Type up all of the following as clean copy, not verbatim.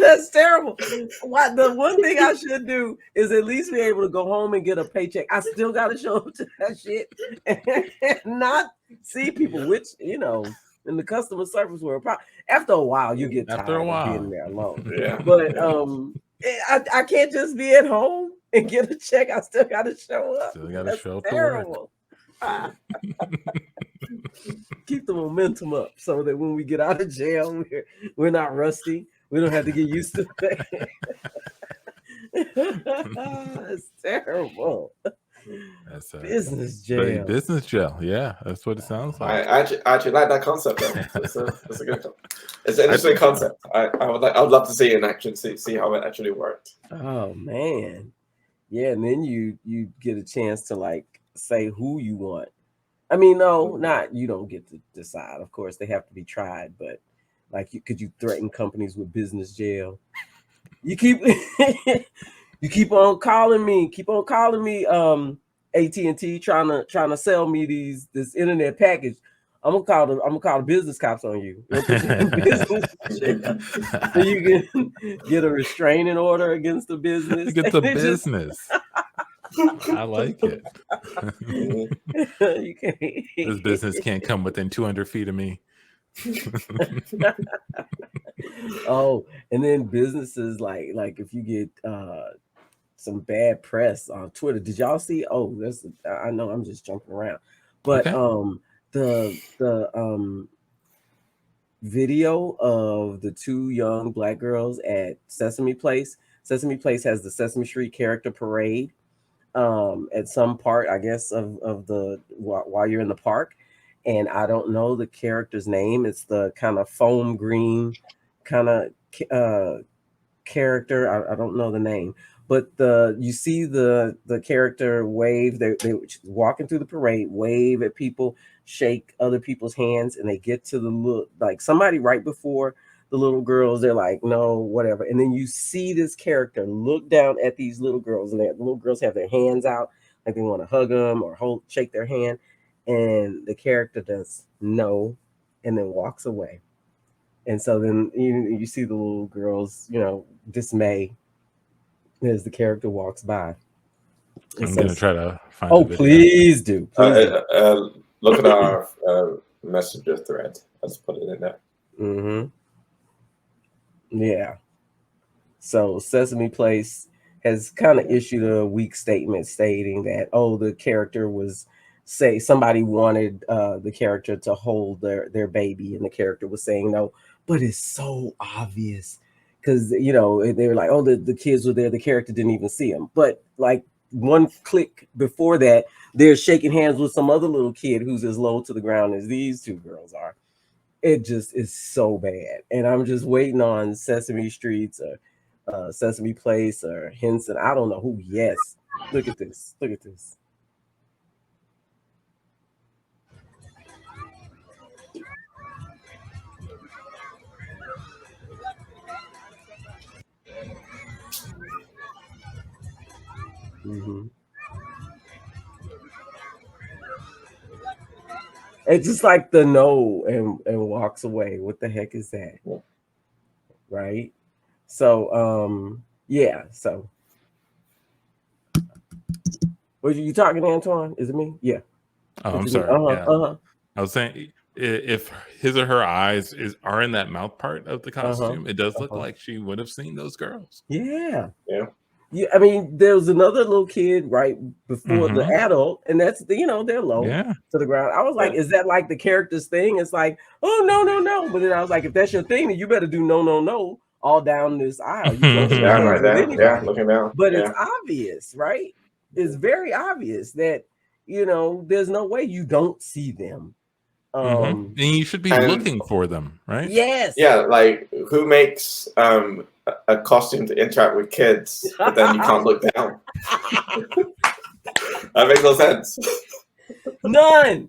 That's terrible. The one thing I should do is at least be able to go home and get a paycheck. I still got to show up to that shit and not see people, which, you know, in the customer service world, after a while, you get tired of being there alone. Yeah. But I can't just be at home and get a check. I still got to show up. Still got to show up terrible. Keep the momentum up so that when we get out of jail, we're not rusty. We don't have to get used to it. It's terrible. That's business jail. Business jail. Yeah, that's what it sounds like. I actually like that concept. It's a good. It's an interesting concept. I would love to see it in action. See how it actually worked. Oh man, yeah, and then you get a chance to like say who you want. I mean, no, not you don't get to decide. Of course, they have to be tried, but like, could you threaten companies with business jail? You keep you keep on calling me. AT&T trying to sell me this internet package. I'm gonna call the business cops on you. So you can get a restraining order against the business. Get the business. I like it. This business can't come within 200 feet of me. Oh, and then businesses like if you get some bad press on Twitter. Did y'all see? Oh, I know I'm just jumping around, but the video of the two young black girls at Sesame Place. Sesame Place has the Sesame Street character parade at some part, I guess, of the while you're in the park, and I don't know the character's name. It's the kind of foam green kind of character. I don't know the name, but you see the character wave. They walking through the parade, wave at people, shake other people's hands, and they get to the like somebody right before the little girls. They're like, no, whatever. And then you see this character look down at these little girls, and the little girls have their hands out like they want to hug them or shake their hand, and the character does no, and then walks away. And so then you see the little girls, dismay as the character walks by. I'm going to try to find it. Please do. Look at our messenger thread. Let's put it in there. Mm-hmm. Yeah. So Sesame Place has kind of issued a weak statement stating that, the character somebody wanted the character to hold their baby, and the character was saying no. But it's so obvious because, they were like, the kids were there. The character didn't even see them. But like one click before that, they're shaking hands with some other little kid who's as low to the ground as these two girls are. It just is so bad. And I'm just waiting on Sesame Streets or Sesame Place or Henson. I don't know who. Yes. Look at this. Look at this. Mm-hmm. It's just like the no and walks away. What the heck is that? Right? So yeah, so were you talking, Antoine? Is it me? Yeah. Oh, I'm sorry. I was saying if his or her eyes are in that mouth part of the costume, it does look like she would have seen those girls. Yeah. Yeah, I mean, there was another little kid right before the adult, and that's they're low to the ground. I was like, is that like the character's thing? It's like, oh no. But then I was like, if that's your thing, then you better do no all down this aisle. Right there. Looking down. But it's obvious, right? It's very obvious that there's no way you don't see them. And you should be looking for them, right? Yes. Yeah, like who makes a costume to interact with kids, but then you can't look down? That makes no sense. None.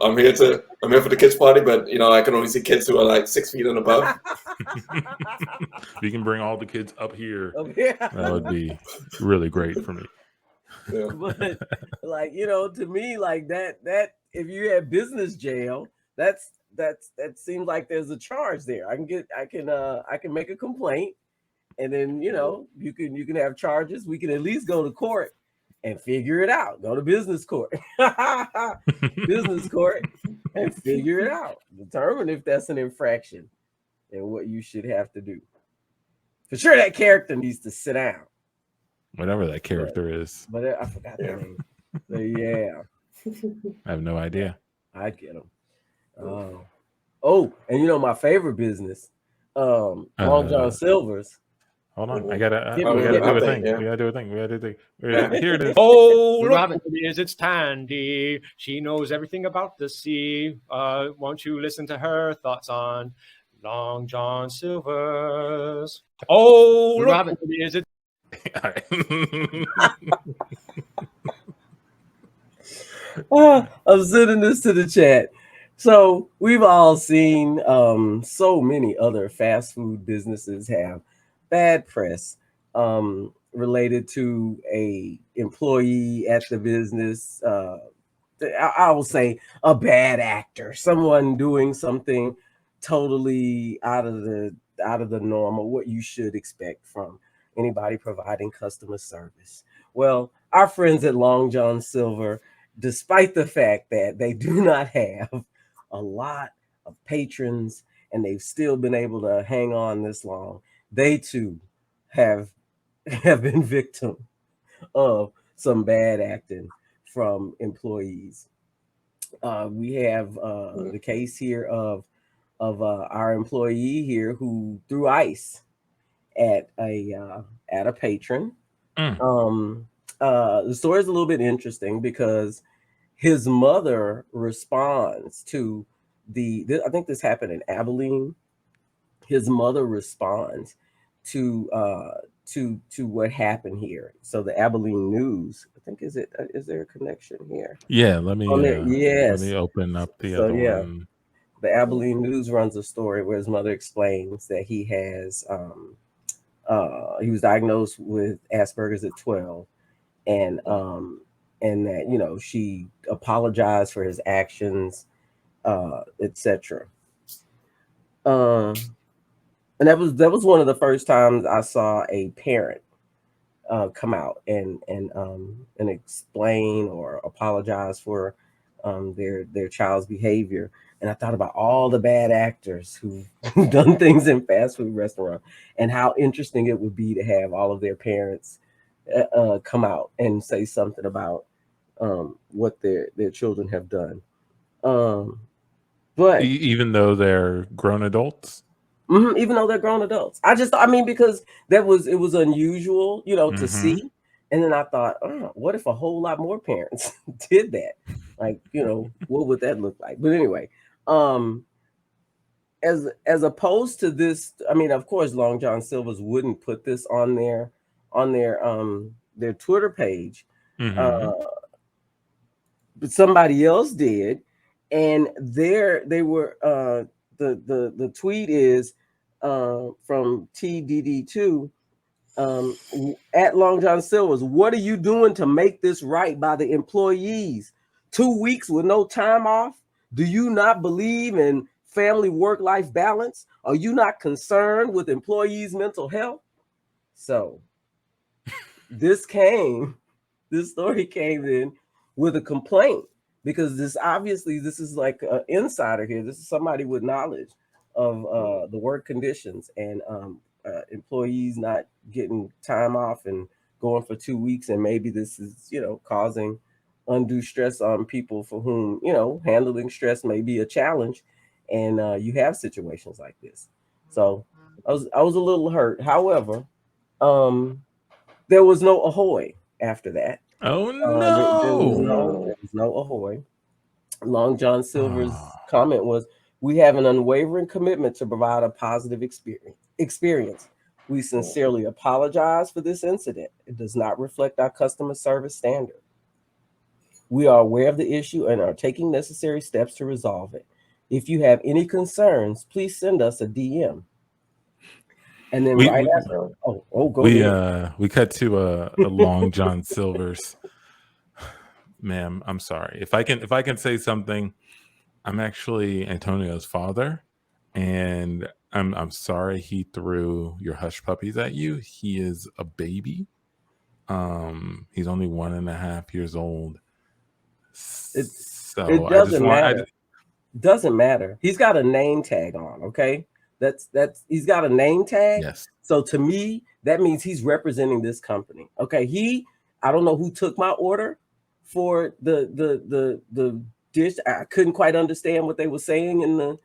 I'm here for the kids party, but I can only see kids who are like 6 feet and above. You can bring all the kids up here. That would be really great for me. Yeah. But like, to me, like that if you have business jail, that seems like there's a charge there. I can make a complaint, and then you can have charges. We can at least go to court and figure it out. Go to business court. Business court, and figure it out. Determine if that's an infraction and what you should have to do. For sure, that character needs to sit down. Whatever that character is. But I forgot the name. But yeah. I have no idea. I get them. And my favorite business, Long John Silver's. Hold on, we gotta do a thing. We gotta do a thing. Here it is. Oh, look, it is. It's Tandi. She knows everything about the sea. Won't you listen to her thoughts on Long John Silver's? Oh, look, it is. It's I'm sending this to the chat. So we've all seen so many other fast food businesses have bad press related to a employee at the business. I will say a bad actor, someone doing something totally out of the normal, what you should expect from anybody providing customer service. Well, our friends at Long John Silver, despite the fact that they do not have a lot of patrons and they've still been able to hang on this long, they too have been victim of some bad acting from employees. We have the case here of our employee here who threw ice at a patron. The story is a little bit interesting because his mother responds to I think this happened in Abilene. His mother responds to what happened here. So the Abilene News, I think, is there a connection here? Yeah, let me open up the other one. The Abilene News runs a story where his mother explains that he has he was diagnosed with Asperger's at 12, and that she apologized for his actions, etc. And that was one of the first times I saw a parent come out and explain or apologize for their child's behavior. And I thought about all the bad actors who've done things in fast food restaurants, and how interesting it would be to have all of their parents come out and say something about what their children have done. But even though they're grown adults. Even though they're grown adults, because it was unusual, to see. And then I thought, what if a whole lot more parents did that? Like, what would that look like? But anyway, as opposed to this, of course, Long John Silver's wouldn't put this on their Twitter page, but somebody else did, and they were. The tweet is from TDD2 at Long John Silver's. What are you doing to make this right by the employees? 2 weeks with no time off? Do you not believe in family work-life balance? Are you not concerned with employees' mental health? So this story came in with a complaint, because this is like an insider here. This is somebody with knowledge of the work conditions and employees not getting time off and going for 2 weeks. And maybe this is, causing undue stress on people for whom, handling stress may be a challenge. And you have situations like this. So I was a little hurt. However, there was no ahoy after that. Oh no! There was no ahoy. Long John Silver's comment was, "We have an unwavering commitment to provide a positive experience. We sincerely apologize for this incident. It does not reflect our customer service standard. We are aware of the issue and are taking necessary steps to resolve it. If you have any concerns, please send us a DM." And then we after, go ahead. We cut to a Long John Silver's. Ma'am, I'm sorry. If I can say something, I'm actually Antonio's father, and I'm sorry he threw your hush puppies at you. He is a baby. He's only 1.5 years old. It doesn't matter. Doesn't matter. He's got a name tag on. Okay, that's he's got a name tag. Yes. So to me, that means he's representing this company. Okay, I don't know who took my order for the dish. I couldn't quite understand what they were saying in the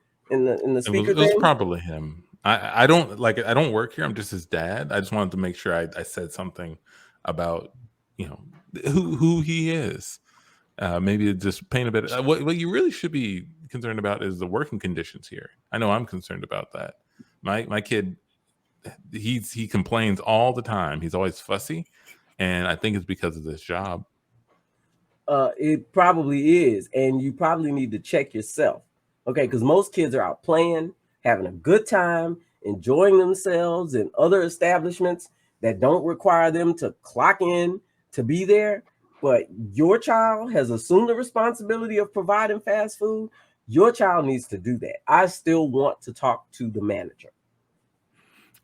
speaker. It was probably him. I don't work here. I'm just his dad. I just wanted to make sure I said something about who he is. Maybe just paint a bit. What you really should be concerned about is the working conditions here. I know I'm concerned about that. My kid, he complains all the time. He's always fussy, and I think it's because of this job. It probably is, and you probably need to check yourself. Okay, because most kids are out playing, having a good time, enjoying themselves in other establishments that don't require them to clock in to be there. But your child has assumed the responsibility of providing fast food. Your child needs to do that. I still want to talk to the manager.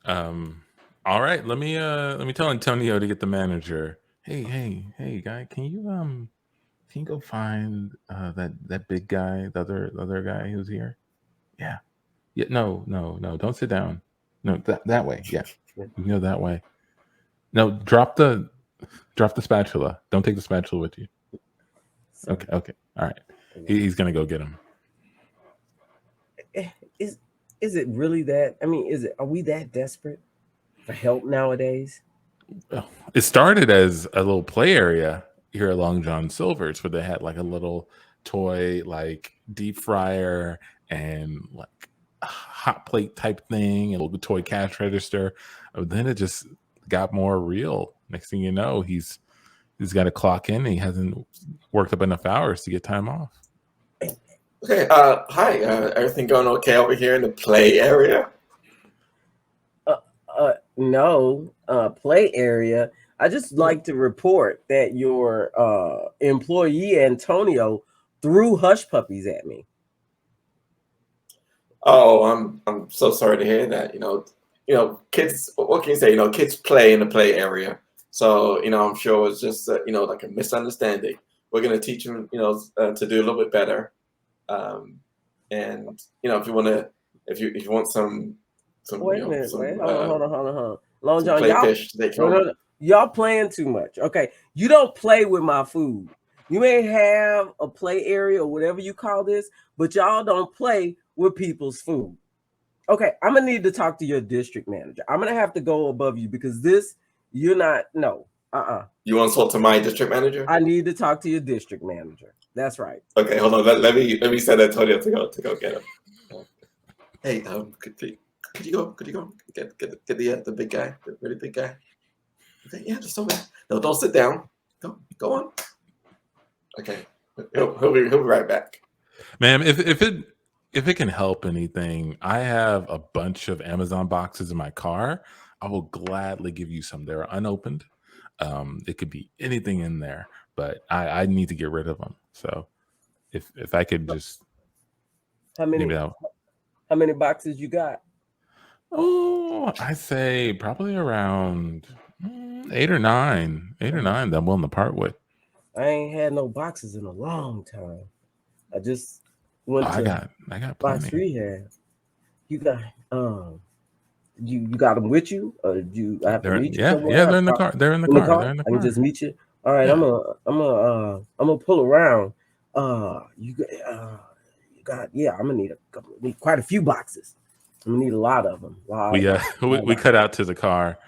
All right. Let me tell Antonio to get the manager. Hey, guy, can you go find that big guy, the other guy who's here? Yeah. No. Don't sit down. No, that way. Yeah. You can go that way. No, drop the spatula. Don't take the spatula with you. Okay. All right. He's gonna go get him. Is it really that? I mean, are we that desperate for help nowadays? It started as a little play area here at Long John Silver's, where they had like a little toy, like deep fryer and like a hot plate type thing, and a little toy cash register. Then it just got more real. Next thing you know, he's got to clock in, and he hasn't worked up enough hours to get time off. Okay. Hi. Everything going okay over here in the play area? No, play area. I just like to report that your employee Antonio threw hush puppies at me. Oh, I'm so sorry to hear that. Kids. What can you say? Kids play in the play area. So I'm sure it's just like a misunderstanding. We're gonna teach them to do a little bit better. And if you want some wait a minute, hold on. Long John, y'all playing too much. Okay, you don't play with my food. You may have a play area or whatever you call this, but y'all don't play with people's food. Okay, I'm gonna need to talk to your district manager. I'm gonna have to go above you because you're not. No. You want to talk to my district manager? I need to talk to your district manager. That's right. Okay, hold on. Let me send Antonio to go get him. Hey, could you go get the big guy, the really big guy? Okay, yeah, just over. No, don't sit down. Go on. Okay, he'll be right back. Ma'am, if it can help anything, I have a bunch of Amazon boxes in my car. I will gladly give you some. They're unopened. It could be anything in there, but I need to get rid of them. So if I could just how many boxes you got? Oh, I say probably around 8 or 9 that I'm willing to part with. I ain't had no boxes in a long time. I just went I got box plenty. rehab. You got you got them with you, or do you I have to meet you somewhere? Yeah, they're in the car. They're in the car. I can just meet you. All right, yeah. I'm gonna pull around. You got I'm gonna need quite a few boxes. I'm gonna need a lot of them. We cut out to the car.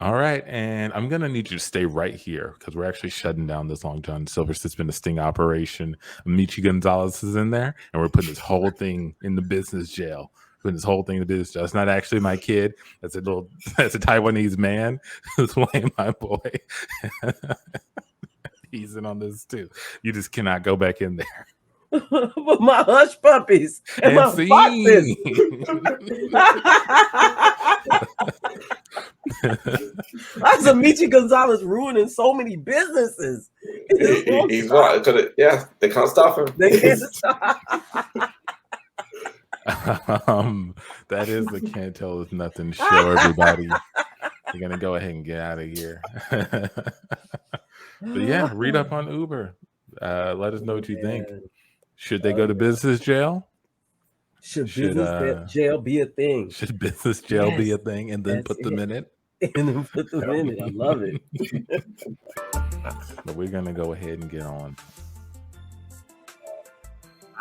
All right, and I'm gonna need you to stay right here because we're actually shutting down this Long John Silver's. It's been a sting operation. Michi Gonzalez is in there, and we're putting this whole thing in the business jail. It's not actually my kid. That's a Taiwanese man who's playing my boy. He's in on this too. You just cannot go back in there. for my hush puppies and my foxes. That's Amici Gonzalez ruining so many businesses. He's right. Yeah, they can't stop him. They can't stop. That is the Can't Tell Us Nothing show, everybody. We're gonna go ahead and get out of here. But yeah, read up on Uber. Let us know what you think. Should they go to business jail? Should business jail be a thing? Should business jail be a thing, and then put them in it? And then put them in it. I love it. But we're gonna go ahead and get on.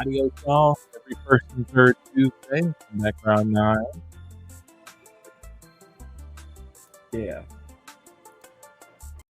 Adios, y'all. Every first and third Tuesday, background 9. Yeah.